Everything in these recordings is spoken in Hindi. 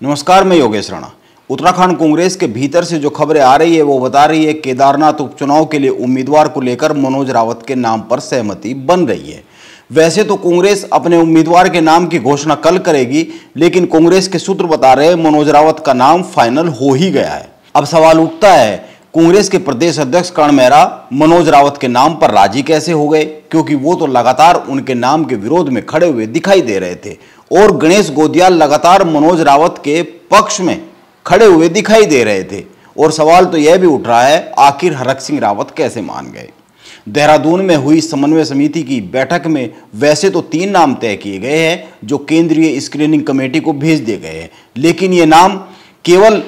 नमस्कार, मैं योगेश राणा। उत्तराखंड कांग्रेस के भीतर से जो खबरें आ रही है वो बता रही है केदारनाथ उपचुनाव के लिए उम्मीदवार को लेकर मनोज रावत के नाम पर सहमति बन रही है। वैसे तो कांग्रेस अपने उम्मीदवार के नाम की घोषणा कल करेगी, लेकिन कांग्रेस के सूत्र बता रहे हैं मनोज रावत का नाम फाइनल हो ही गया है। अब सवाल उठता है, कांग्रेस के प्रदेश अध्यक्ष कर्ण मेहरा मनोज रावत के नाम पर राजी कैसे हो गए, क्योंकि वो तो लगातार उनके नाम के विरोध में खड़े हुए दिखाई दे रहे थे और गणेश गोदियाल लगातार मनोज रावत के पक्ष में खड़े हुए दिखाई दे रहे थे। और सवाल तो यह भी उठ रहा है, आखिर हरक सिंह रावत कैसे मान गए। देहरादून में हुई समन्वय समिति की बैठक में वैसे तो 3 नाम तय किए गए हैं जो केंद्रीय स्क्रीनिंग कमेटी को भेज दिए गए हैं, लेकिन ये नाम केवल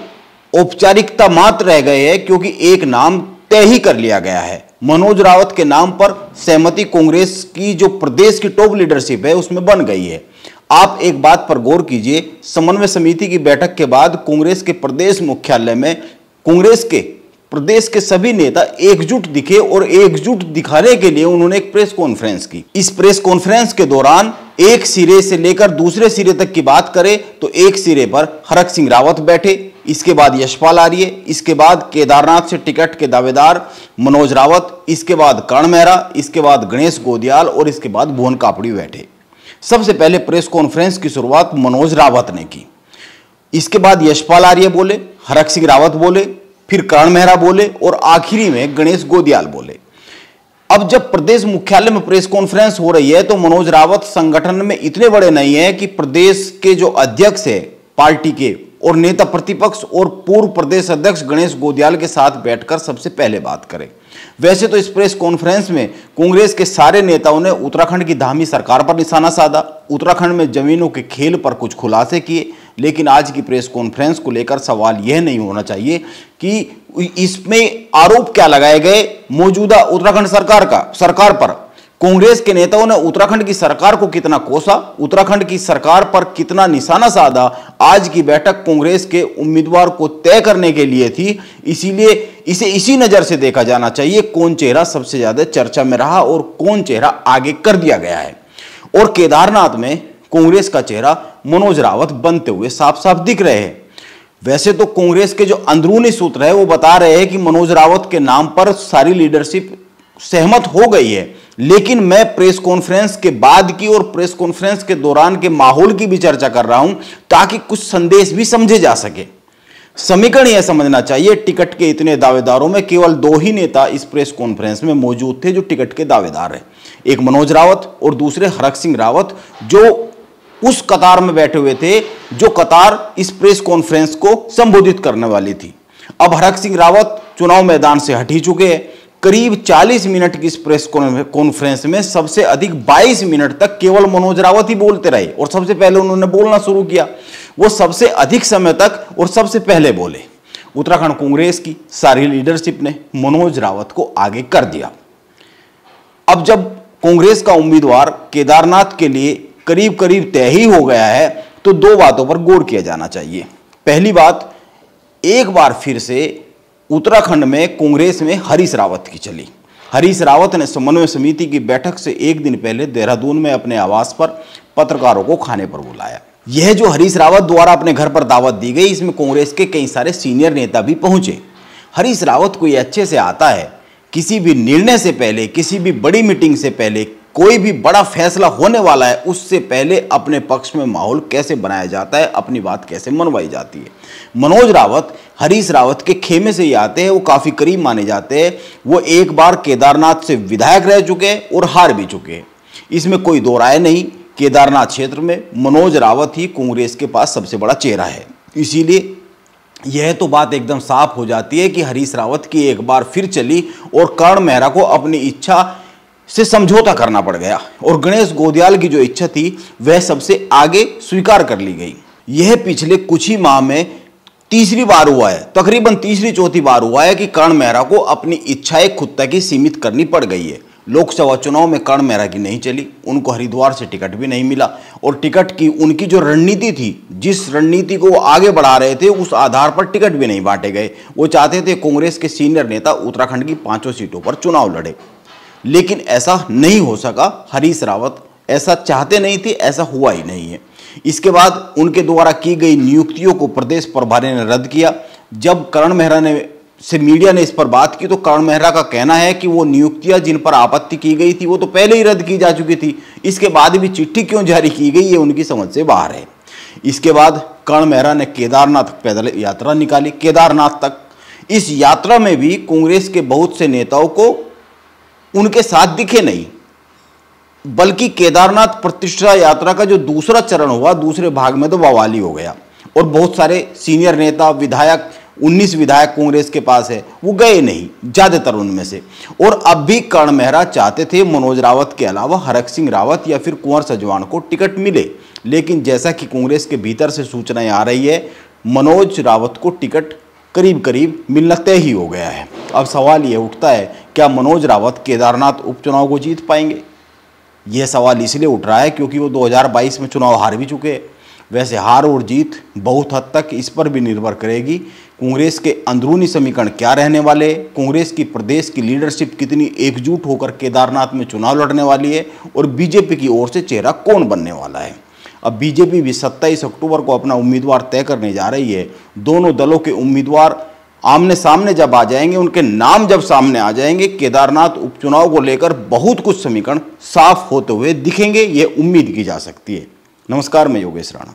औपचारिकता मात्र रह गए हैं, क्योंकि एक नाम तय ही कर लिया गया है। मनोज रावत के नाम पर सहमति कांग्रेस की जो प्रदेश की टॉप लीडरशिप है उसमें बन गई है। आप एक बात पर गौर कीजिए, समन्वय समिति की बैठक के बाद कांग्रेस के प्रदेश मुख्यालय में कांग्रेस के प्रदेश के सभी नेता एकजुट दिखे और एकजुट दिखाने के लिए उन्होंने एक प्रेस कॉन्फ्रेंस की। इस प्रेस कॉन्फ्रेंस के दौरान एक सिरे से लेकर दूसरे सिरे तक की बात करें तो एक सिरे पर हरक सिंह रावत बैठे, इसके बाद यशपाल आर्य, इसके बाद केदारनाथ से टिकट के दावेदार मनोज रावत, इसके बाद कर्ण मेहरा, इसके बाद गणेश गोदियाल और इसके बाद भुवन कापड़ी बैठे। सबसे पहले प्रेस कॉन्फ्रेंस की शुरुआत मनोज रावत ने की, इसके बाद यशपाल आर्य बोले, हरक सिंह रावत बोले, फिर कर्ण मेहरा बोले और आखिरी में गणेश गोदियाल बोले। अब जब प्रदेश मुख्यालय में प्रेस कॉन्फ्रेंस हो रही है तो मनोज रावत संगठन में इतने बड़े नहीं है कि प्रदेश के जो अध्यक्ष है पार्टी के और नेता प्रतिपक्ष और पूर्व प्रदेश अध्यक्ष गणेश गोदियाल के साथ बैठकर सबसे पहले बात करें। वैसे तो इस प्रेस कॉन्फ्रेंस में कांग्रेस के सारे नेताओं ने उत्तराखंड की धामी सरकार पर निशाना साधा, उत्तराखंड में जमीनों के खेल पर कुछ खुलासे किए, लेकिन आज की प्रेस कॉन्फ्रेंस को लेकर सवाल यह नहीं होना चाहिए कि इसमें आरोप क्या लगाए गए मौजूदा उत्तराखंड सरकार पर। कांग्रेस के नेताओं ने उत्तराखंड की सरकार को कितना कोसा, उत्तराखंड की सरकार पर कितना निशाना साधा। आज की बैठक कांग्रेस के उम्मीदवार को तय करने के लिए थी, इसीलिए इसे इसी नजर से देखा जाना चाहिए कौन चेहरा सबसे ज्यादा चर्चा में रहा और कौन चेहरा आगे कर दिया गया है। और केदारनाथ में कांग्रेस का चेहरा मनोज रावत बनते हुए साफ साफ दिख रहे हैं। वैसे तो कांग्रेस के जो अंदरूनी सूत्र है वो बता रहे हैं कि मनोज रावत के नाम पर सारी लीडरशिप सहमत हो गई है, लेकिन मैं प्रेस कॉन्फ्रेंस के बाद की और प्रेस कॉन्फ्रेंस के दौरान के माहौल की भी चर्चा कर रहा हूं ताकि कुछ संदेश भी समझे जा सके। समीकरण यह समझना चाहिए, टिकट के इतने दावेदारों में केवल 2 ही नेता इस प्रेस कॉन्फ्रेंस में मौजूद थे जो टिकट के दावेदार हैं, एक मनोज रावत और दूसरे हरक सिंह रावत, जो उस कतार में बैठे हुए थे जो कतार इस प्रेस कॉन्फ्रेंस को संबोधित करने वाली थी। अब हरक सिंह रावत चुनाव मैदान से हट ही चुके हैं। करीब 40 मिनट की इस प्रेस कॉन्फ्रेंस में सबसे अधिक 22 मिनट तक केवल मनोज रावत ही बोलते रहे और सबसे पहले उन्होंने बोलना शुरू किया। वो सबसे अधिक समय तक और सबसे पहले बोले। उत्तराखंड कांग्रेस की सारी लीडरशिप ने मनोज रावत को आगे कर दिया। अब जब कांग्रेस का उम्मीदवार केदारनाथ के लिए करीब करीब तय ही हो गया है तो 2 बातों पर गौर किया जाना चाहिए। पहली बात, एक बार फिर से उत्तराखंड में कांग्रेस में हरीश रावत की चली। हरीश रावत ने समन्वय समिति की बैठक से एक दिन पहले देहरादून में अपने आवास पर पत्रकारों को खाने पर बुलाया। यह जो हरीश रावत द्वारा अपने घर पर दावत दी गई, इसमें कांग्रेस के कई सारे सीनियर नेता भी पहुंचे। हरीश रावत को यह अच्छे से आता है, किसी भी निर्णय से पहले, किसी भी बड़ी मीटिंग से पहले, कोई भी बड़ा फैसला होने वाला है उससे पहले अपने पक्ष में माहौल कैसे बनाया जाता है, अपनी बात कैसे मनवाई जाती है। मनोज रावत हरीश रावत के खेमे से ही आते हैं, वो काफी करीब माने जाते हैं। वो एक बार केदारनाथ से विधायक रह चुके हैं और हार भी चुके हैं, इसमें कोई दो राय नहीं। केदारनाथ क्षेत्र में मनोज रावत ही कांग्रेस के पास सबसे बड़ा चेहरा है, इसीलिए यह तो बात एकदम साफ हो जाती है कि हरीश रावत की एक बार फिर चली और कर्ण मेहरा को अपनी इच्छा से समझौता करना पड़ गया और गणेश गोदियाल की जो इच्छा थी वह सबसे आगे स्वीकार कर ली गई। यह पिछले कुछ ही माह में तीसरी बार हुआ है, तकरीबन तीसरी चौथी बार हुआ है कि कर्ण मेहरा को अपनी इच्छाएं खुद तक ही सीमित करनी पड़ गई है। लोकसभा चुनाव में कर्ण मेहरा की नहीं चली, उनको हरिद्वार से टिकट भी नहीं मिला और टिकट की उनकी जो रणनीति थी, जिस रणनीति को वो आगे बढ़ा रहे थे, उस आधार पर टिकट भी नहीं बांटे गए। वो चाहते थे कांग्रेस के सीनियर नेता उत्तराखंड की 5 सीटों पर चुनाव लड़े, लेकिन ऐसा नहीं हो सका। हरीश रावत ऐसा चाहते नहीं थे, ऐसा हुआ ही नहीं है। इसके बाद उनके द्वारा की गई नियुक्तियों को प्रदेश प्रभारी ने रद्द किया। जब करण मेहरा ने से मीडिया ने इस पर बात की तो करण मेहरा का कहना है कि वो नियुक्तियां जिन पर आपत्ति की गई थी वो तो पहले ही रद्द की जा चुकी थी, इसके बाद भी चिट्ठी क्यों जारी की गई ये उनकी समझ से बाहर है। इसके बाद करण मेहरा ने केदारनाथ पैदल यात्रा निकाली, केदारनाथ तक। इस यात्रा में भी कांग्रेस के बहुत से नेताओं को उनके साथ दिखे नहीं, बल्कि केदारनाथ प्रतिष्ठा यात्रा का जो दूसरा चरण हुआ, दूसरे भाग में तो बवाली हो गया और बहुत सारे सीनियर नेता, विधायक, 19 विधायक कांग्रेस के पास है, वो गए नहीं ज्यादातर उनमें से। और अब भी कर्ण मेहरा चाहते थे मनोज रावत के अलावा हरक सिंह रावत या फिर कुंवर सजवाण को टिकट मिले, लेकिन जैसा कि कांग्रेस के भीतर से सूचनाएं आ रही है, मनोज रावत को टिकट करीब करीब मिलना तय ही हो गया है। अब सवाल यह उठता है, क्या मनोज रावत केदारनाथ उपचुनाव को जीत पाएंगे? यह सवाल इसलिए उठ रहा है क्योंकि वो 2022 में चुनाव हार भी चुके हैं। वैसे हार और जीत बहुत हद तक इस पर भी निर्भर करेगी कांग्रेस के अंदरूनी समीकरण क्या रहने वाले, कांग्रेस की प्रदेश की लीडरशिप कितनी एकजुट होकर केदारनाथ में चुनाव लड़ने वाली है और बीजेपी की ओर से चेहरा कौन बनने वाला है। अब बीजेपी भी 27 अक्टूबर को अपना उम्मीदवार तय करने जा रही है। दोनों दलों के उम्मीदवार आमने सामने जब आ जाएंगे, उनके नाम जब सामने आ जाएंगे, केदारनाथ उपचुनाव को लेकर बहुत कुछ समीकरण साफ होते हुए दिखेंगे, ये उम्मीद की जा सकती है। नमस्कार, मैं योगेश राणा।